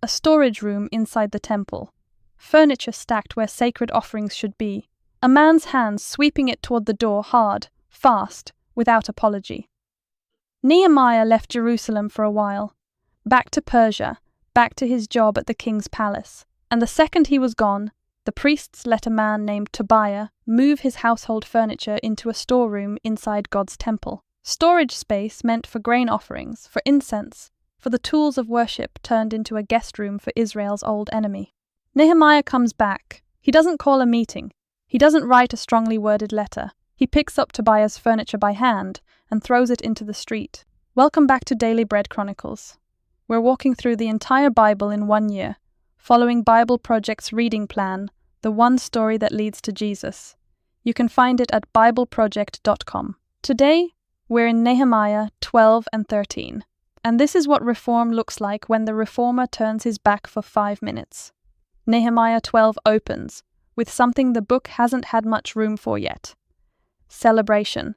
a storage room inside the temple, furniture stacked where sacred offerings should be, a man's hands sweeping it toward the door hard, fast, without apology. Nehemiah left Jerusalem for a while, back to Persia, back to his job at the king's palace, and the second he was gone, the priests let a man named Tobiah move his household furniture into a storeroom inside God's temple. Storage space meant for grain offerings, for incense, for the tools of worship turned into a guest room for Israel's old enemy. Nehemiah comes back. He doesn't call a meeting. He doesn't write a strongly worded letter. He picks up Tobiah's furniture by hand and throws it into the street. Welcome back to Daily Bread Chronicles. We're walking through the entire Bible in 1 year, following BibleProject's reading plan, The One Story That Leads to Jesus. You can find it at BibleProject.com. Today, we're in Nehemiah 12 and 13, and this is what reform looks like when the reformer turns his back for 5 minutes. Nehemiah 12 opens with something the book hasn't had much room for yet. Celebration.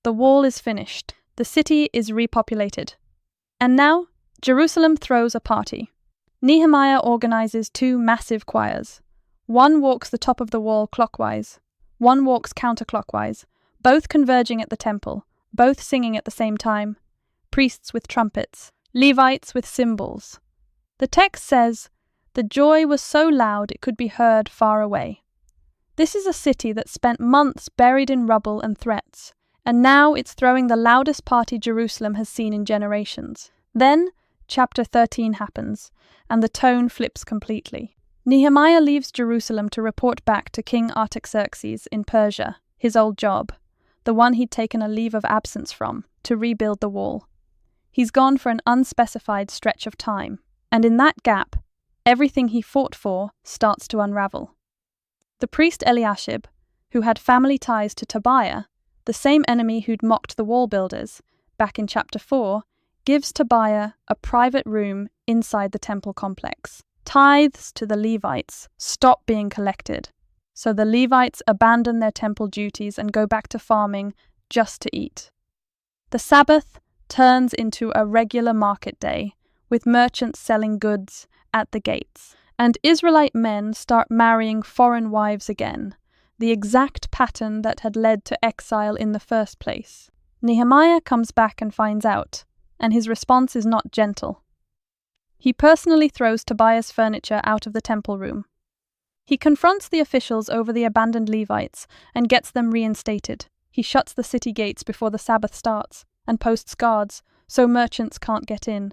The wall is finished. The city is repopulated. And now, Jerusalem throws a party. Nehemiah organizes 2 massive choirs. One walks the top of the wall clockwise. One walks counterclockwise, both converging at the temple, both singing at the same time. Priests with trumpets, Levites with cymbals. The text says, "The joy was so loud it could be heard far away." This is a city that spent months buried in rubble and threats, and now it's throwing the loudest party Jerusalem has seen in generations. Then, chapter 13 happens, and the tone flips completely. Nehemiah leaves Jerusalem to report back to King Artaxerxes in Persia, his old job, the one he'd taken a leave of absence from, to rebuild the wall. He's gone for an unspecified stretch of time, and in that gap, everything he fought for starts to unravel. The priest Eliashib, who had family ties to Tobiah, the same enemy who'd mocked the wall builders, back in chapter 4, gives Tobiah a private room inside the temple complex. Tithes to the Levites stop being collected, so the Levites abandon their temple duties and go back to farming just to eat. The Sabbath turns into a regular market day, with merchants selling goods at the gates, and Israelite men start marrying foreign wives again, the exact pattern that had led to exile in the first place. Nehemiah comes back and finds out, and his response is not gentle. He personally throws Tobiah's furniture out of the temple room. He confronts the officials over the abandoned Levites and gets them reinstated. He shuts the city gates before the Sabbath starts and posts guards so merchants can't get in.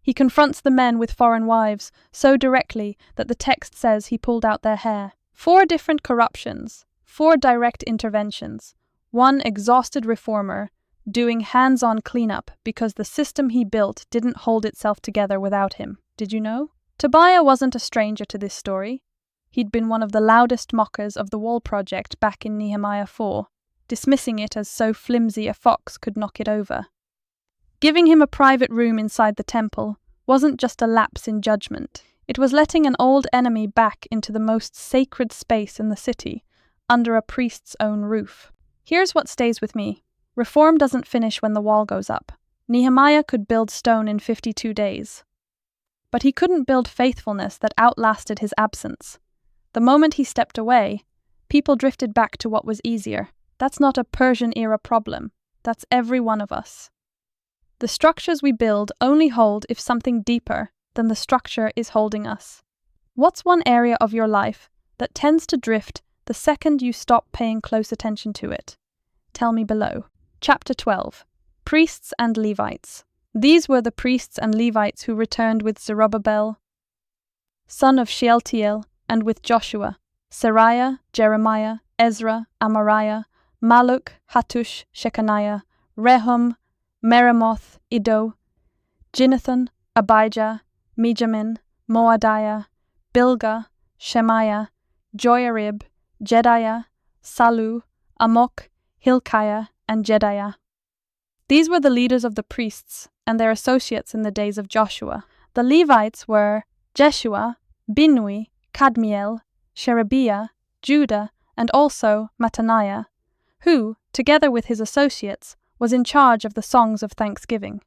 He confronts the men with foreign wives so directly that the text says he pulled out their hair. 4 different corruptions, 4 direct interventions, 1 exhausted reformer doing hands-on cleanup because the system he built didn't hold itself together without him. Did you know? Tobiah wasn't a stranger to this story. He'd been one of the loudest mockers of the wall project back in Nehemiah 4, dismissing it as so flimsy a fox could knock it over. Giving him a private room inside the temple wasn't just a lapse in judgment. It was letting an old enemy back into the most sacred space in the city, under a priest's own roof. Here's what stays with me. Reform doesn't finish when the wall goes up. Nehemiah could build stone in 52 days. But he couldn't build faithfulness that outlasted his absence. The moment he stepped away, people drifted back to what was easier. That's not a Persian-era problem. That's every one of us. The structures we build only hold if something deeper than the structure is holding us. What's one area of your life that tends to drift the second you stop paying close attention to it? Tell me below. Chapter 12. Priests and Levites. These were the priests and Levites who returned with Zerubbabel, son of Shealtiel, and with Joshua, Seraiah, Jeremiah, Ezra, Amariah, Maluk, Hattush, Shechaniah, Rehum, Meremoth, Iddo, Ginnathan, Abijah, Mijamin, Moadiah, Bilgah, Shemaiah, Joiarib, Jedaiah, Salu, Amok, Hilkiah, and Jedaiah. These were the leaders of the priests and their associates in the days of Joshua. The Levites were Jeshua, Binnui, Kadmiel, Sherebiah, Judah, and also Mattaniah, who, together with his associates, was in charge of the songs of thanksgiving.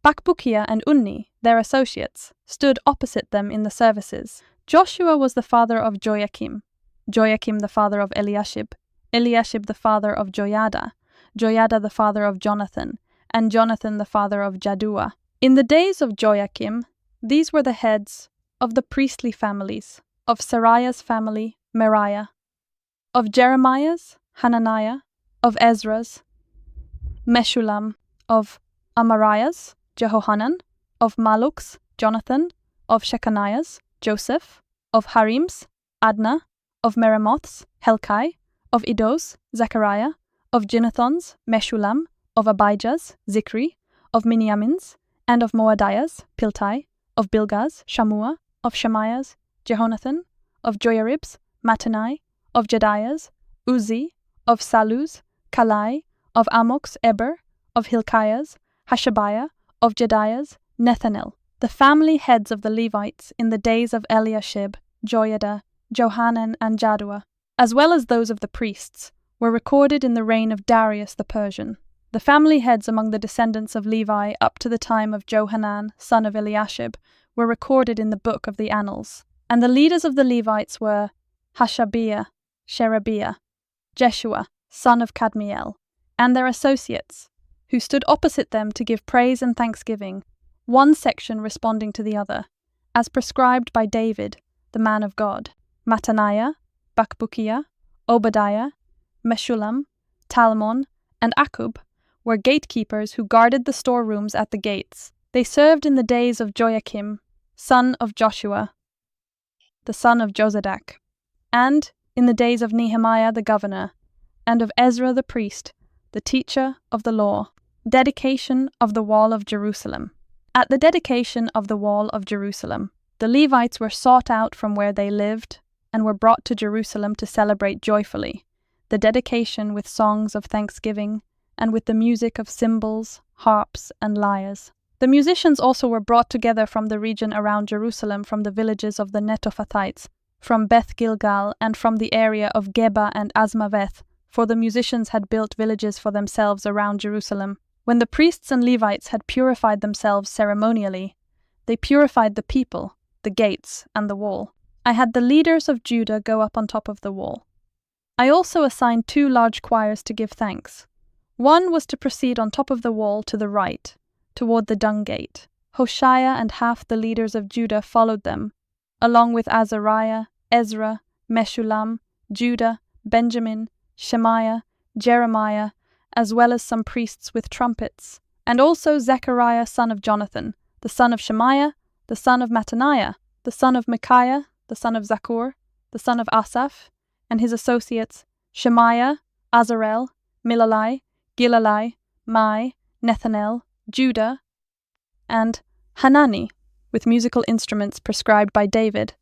Bakbukia and Unni, their associates, stood opposite them in the services. Joshua was the father of Joachim, Joachim the father of Eliashib, Eliashib the father of Joiada, Joiada the father of Jonathan, and Jonathan the father of Jaddua. In the days of Joachim, these were the heads of the priestly families, of Seraiah's family, Meriah, of Jeremiah's, Hananiah, of Ezra's, Meshullam, of Amariah's, Jehohanan, of Maluk's, Jonathan, of Shechaniah's, Joseph, of Harim's, Adna, of Meremoth's, Helkai, of Iddo's, Zechariah, of Ginnethon's, Meshullam, of Abijah's, Zikri, of Miniamin's, and of Moadiah's, Piltai, of Bilgah's, Shammua, of Shemaiah's, Jehonathan, of Joyarib's, Mattenai, of Jediah's, Uzi, of Salu's, Kalai, of Amok's, Eber, of Hilkiah's, Hashabiah, of Jediah's, Nethanel. The family heads of the Levites in the days of Eliashib, Joiada, Johanan, and Jaddua, as well as those of the priests, were recorded in the reign of Darius the Persian. The family heads among the descendants of Levi up to the time of Johanan, son of Eliashib, were recorded in the book of the Annals. And the leaders of the Levites were Hashabiah, Sherebiah, Jeshua, son of Kadmiel, and their associates, who stood opposite them to give praise and thanksgiving, one section responding to the other, as prescribed by David, the man of God. Mattaniah, Bakbukiah, Obadiah, Meshullam, Talmon, and Akub were gatekeepers who guarded the storerooms at the gates. They served in the days of Joachim, son of Joshua, the son of Jozadak, and in the days of Nehemiah the governor, and of Ezra the priest, the teacher of the law. Dedication of the wall of Jerusalem. At the dedication of the wall of Jerusalem, the Levites were sought out from where they lived and were brought to Jerusalem to celebrate joyfully the dedication with songs of thanksgiving and with the music of cymbals, harps, and lyres. The musicians also were brought together from the region around Jerusalem, from the villages of the Netophathites, from Beth Gilgal, and from the area of Geba and Asmaveth, for the musicians had built villages for themselves around Jerusalem. When the priests and Levites had purified themselves ceremonially, they purified the people, the gates, and the wall. I had the leaders of Judah go up on top of the wall. I also assigned 2 large choirs to give thanks. One was to proceed on top of the wall to the right, toward the dung gate. Hoshea and half the leaders of Judah followed them, along with Azariah, Ezra, Meshullam, Judah, Benjamin, Shemaiah, Jeremiah, as well as some priests with trumpets, and also Zechariah son of Jonathan, the son of Shemaiah, the son of Mattaniah, the son of Micaiah, the son of Zakur, the son of Asaph, and his associates Shemaiah, Azarel, Milalai, Gilalai, Mai, Nethanel, Judah, and Hanani, with musical instruments prescribed by David,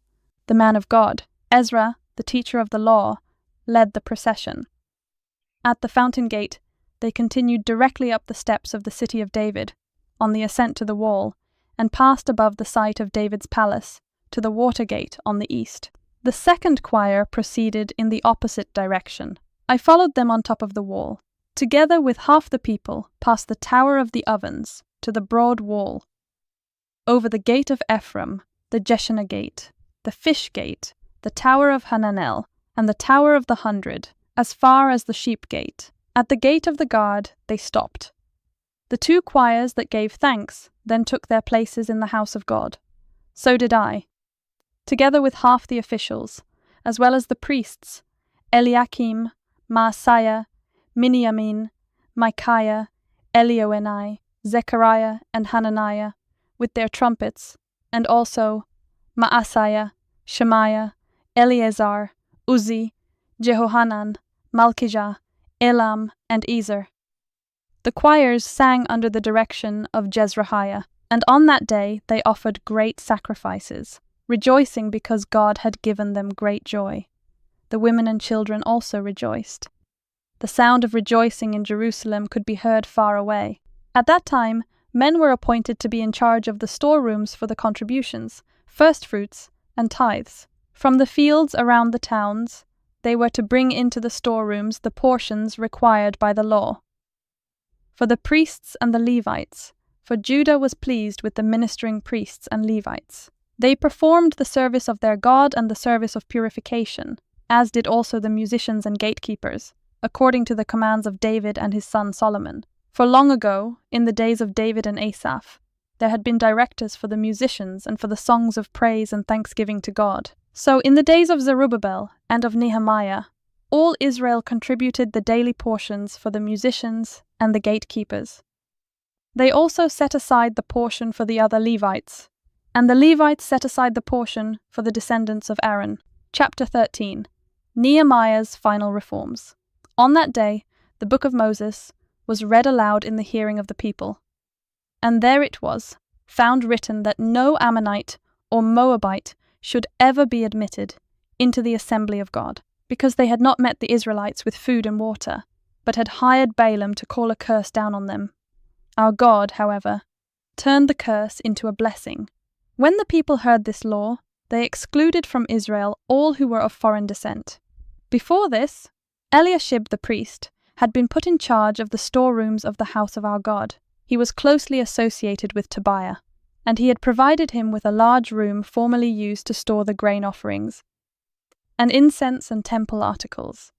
the man of God. Ezra, the teacher of the law, led the procession. At the fountain gate, they continued directly up the steps of the city of David, on the ascent to the wall, and passed above the site of David's palace, to the water gate on the east. The second choir proceeded in the opposite direction. I followed them on top of the wall, together with half the people, past the Tower of the Ovens, to the broad wall, over the gate of Ephraim, the Jeshanah gate, the Fish gate, the Tower of Hananel, and the Tower of the 100, as far as the Sheep gate. At the gate of the guard they stopped. The 2 choirs that gave thanks then took their places in the house of God. So did I, together with half the officials, as well as the priests, Eliakim, Maaseiah, Miniamin, Micaiah, Elioenai, Zechariah, and Hananiah, with their trumpets, and also Maaseiah, Shemaiah, Eleazar, Uzi, Jehohanan, Malchijah, Elam, and Ezer. The choirs sang under the direction of Jezrahiah, and on that day they offered great sacrifices, rejoicing because God had given them great joy. The women and children also rejoiced. The sound of rejoicing in Jerusalem could be heard far away. At that time, men were appointed to be in charge of the storerooms for the contributions, firstfruits, and tithes. From the fields around the towns, they were to bring into the storerooms the portions required by the law. For the priests and the Levites, for Judah was pleased with the ministering priests and Levites. They performed the service of their God and the service of purification, as did also the musicians and gatekeepers, according to the commands of David and his son Solomon. For long ago, in the days of David and Asaph, there had been directors for the musicians and for the songs of praise and thanksgiving to God. So in the days of Zerubbabel and of Nehemiah, all Israel contributed the daily portions for the musicians and the gatekeepers. They also set aside the portion for the other Levites, and the Levites set aside the portion for the descendants of Aaron. Chapter 13. Nehemiah's final reforms. On that day, the book of Moses was read aloud in the hearing of the people. And there it was, found written that no Ammonite or Moabite should ever be admitted into the assembly of God, because they had not met the Israelites with food and water, but had hired Balaam to call a curse down on them. Our God, however, turned the curse into a blessing. When the people heard this law, they excluded from Israel all who were of foreign descent. Before this, Eliashib the priest had been put in charge of the storerooms of the house of our God. He was closely associated with Tobiah, and he had provided him with a large room formerly used to store the grain offerings, and incense and temple articles,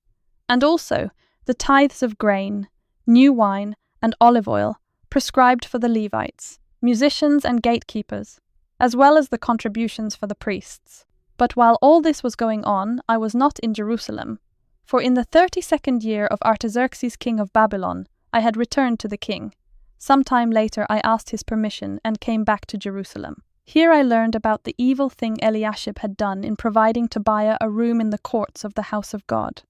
and also the tithes of grain, new wine, and olive oil prescribed for the Levites, musicians and gatekeepers, as well as the contributions for the priests. But while all this was going on, I was not in Jerusalem, for in the 32nd year of Artaxerxes king of Babylon, I had returned to the king. Some time later I asked his permission and came back to Jerusalem. Here I learned about the evil thing Eliashib had done in providing Tobiah a room in the courts of the house of God.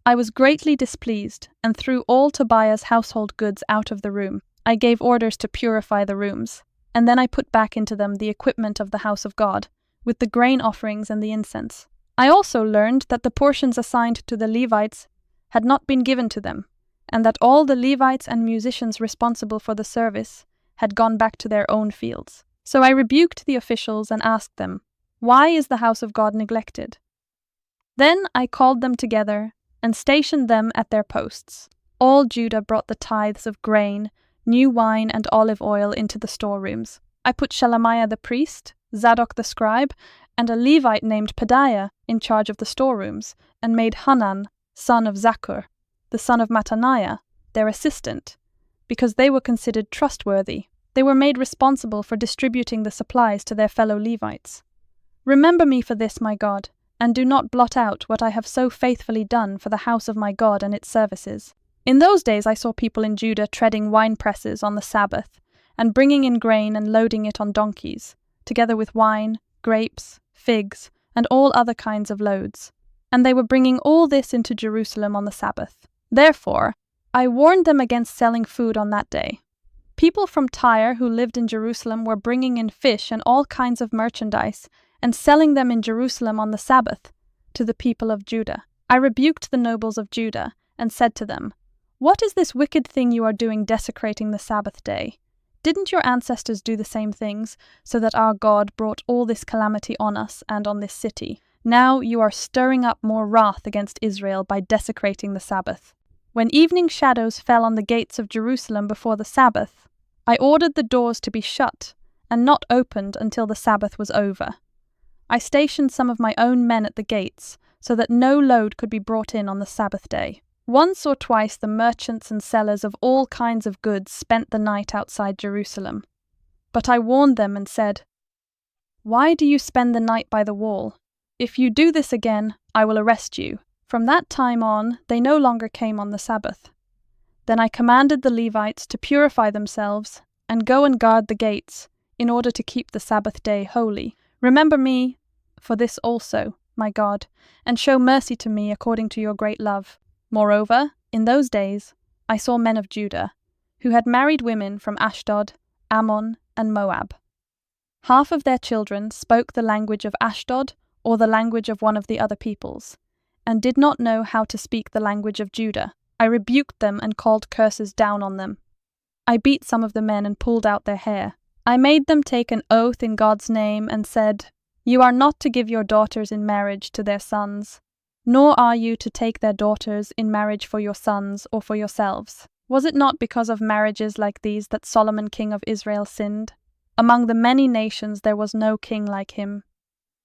I was greatly displeased, and threw all Tobiah's household goods out of the room. I gave orders to purify the rooms, and then I put back into them the equipment of the house of God, with the grain offerings and the incense. I also learned that the portions assigned to the Levites had not been given to them, and that all the Levites and musicians responsible for the service had gone back to their own fields. So I rebuked the officials and asked them, "Why is the house of God neglected?" Then I called them together and stationed them at their posts. All Judah brought the tithes of grain, new wine, and olive oil into the storerooms. I put Shelemiah the priest, Zadok the scribe, and a Levite named Pedaiah in charge of the storerooms, and made Hanan, son of Zakkur, the son of Mattaniah, their assistant, because they were considered trustworthy. They were made responsible for distributing the supplies to their fellow Levites. Remember me for this, my God, and do not blot out what I have so faithfully done for the house of my God and its services. In those days I saw people in Judah treading wine presses on the Sabbath, and bringing in grain and loading it on donkeys, together with wine, grapes, figs, and all other kinds of loads. And they were bringing all this into Jerusalem on the Sabbath. Therefore, I warned them against selling food on that day. People from Tyre who lived in Jerusalem were bringing in fish and all kinds of merchandise, and selling them in Jerusalem on the Sabbath to the people of Judah. I rebuked the nobles of Judah, and said to them, "What is this wicked thing you are doing, desecrating the Sabbath day? Didn't your ancestors do the same things, so that our God brought all this calamity on us and on this city? Now you are stirring up more wrath against Israel by desecrating the Sabbath." When evening shadows fell on the gates of Jerusalem before the Sabbath, I ordered the doors to be shut and not opened until the Sabbath was over. I stationed some of my own men at the gates, so that no load could be brought in on the Sabbath day. Once or twice the merchants and sellers of all kinds of goods spent the night outside Jerusalem. But I warned them and said, "Why do you spend the night by the wall? If you do this again, I will arrest you." From that time on, they no longer came on the Sabbath. Then I commanded the Levites to purify themselves and go and guard the gates, in order to keep the Sabbath day holy. Remember me for this also, my God, and show mercy to me according to your great love. Moreover, in those days, I saw men of Judah, who had married women from Ashdod, Ammon, and Moab. Half of their children spoke the language of Ashdod or the language of one of the other peoples, and did not know how to speak the language of Judah. I rebuked them and called curses down on them. I beat some of the men and pulled out their hair. I made them take an oath in God's name and said, "You are not to give your daughters in marriage to their sons, nor are you to take their daughters in marriage for your sons or for yourselves. Was it not because of marriages like these that Solomon king of Israel sinned? Among the many nations there was no king like him.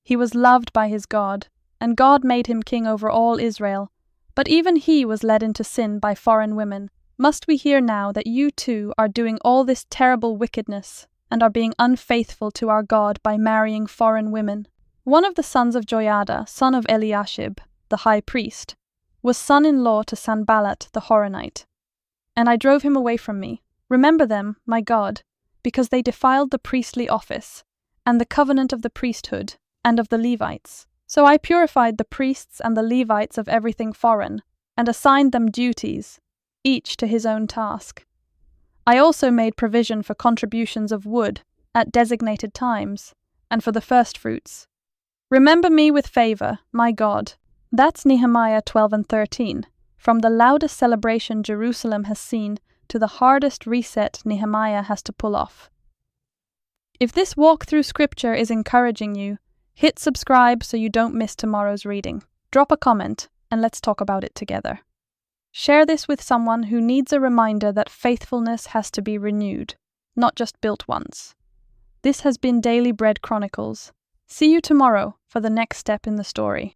He was loved by his God, and God made him king over all Israel, but even he was led into sin by foreign women. Must we hear now that you too are doing all this terrible wickedness and are being unfaithful to our God by marrying foreign women? One of the sons of Joiada, son of Eliashib, the high priest, was son-in-law to Sanballat the Horonite. And I drove him away from me. Remember them, my God, because they defiled the priestly office, and the covenant of the priesthood, and of the Levites. So I purified the priests and the Levites of everything foreign, and assigned them duties, each to his own task. I also made provision for contributions of wood at designated times, and for the firstfruits. Remember me with favor, my God. That's Nehemiah 12 and 13. From the loudest celebration Jerusalem has seen to the hardest reset Nehemiah has to pull off. If this walk through scripture is encouraging you, hit subscribe so you don't miss tomorrow's reading. Drop a comment and let's talk about it together. Share this with someone who needs a reminder that faithfulness has to be renewed, not just built once. This has been Daily Bread Chronicles. See you tomorrow for the next step in the story.